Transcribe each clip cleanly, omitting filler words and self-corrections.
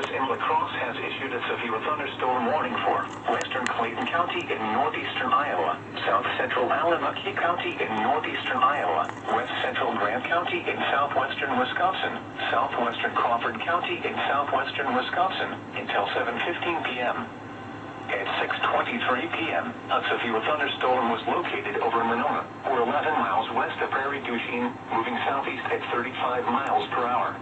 Office in La Crosse has issued a severe thunderstorm warning for western Clayton County in northeastern Iowa, south central Allamuckie County in northeastern Iowa, west central Grant County in southwestern Wisconsin, southwestern Crawford County in southwestern Wisconsin, until 7:15 p.m. At 6:23 p.m., a severe thunderstorm was located over Monona, or 11 miles west of Prairie du Chien, moving southeast at 35 miles per hour.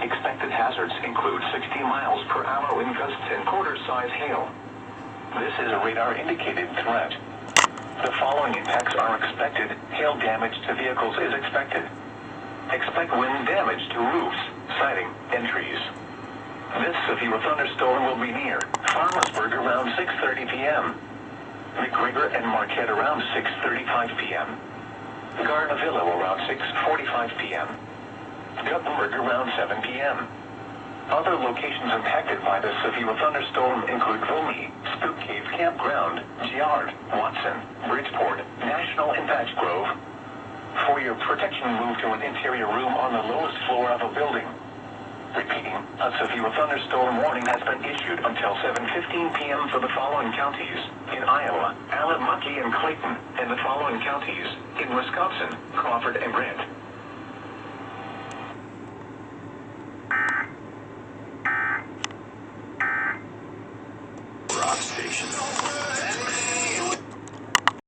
Expected hazards include 60 miles per hour wind gusts and quarter-size hail. This is a radar-indicated threat. The following impacts are expected. Hail damage to vehicles is expected. Expect wind damage to roofs, siding, and trees. This severe thunderstorm will be near Farmersburg around 6:30 p.m. McGregor and Marquette around 6:35 p.m. Garnavillo around 6:45 p.m. Guttenberg around 7 p.m. Other locations impacted by the severe thunderstorm include Vilmy, Spook Cave Campground, Giard, Watson, Bridgeport, National and Patch Grove. For your protection, move to an interior room on the lowest floor of a building. Repeating, a severe thunderstorm warning has been issued until 7:15 p.m. for the following counties in Iowa, Allamuckie and Clayton, and the following counties in Wisconsin, Crawford and Grant.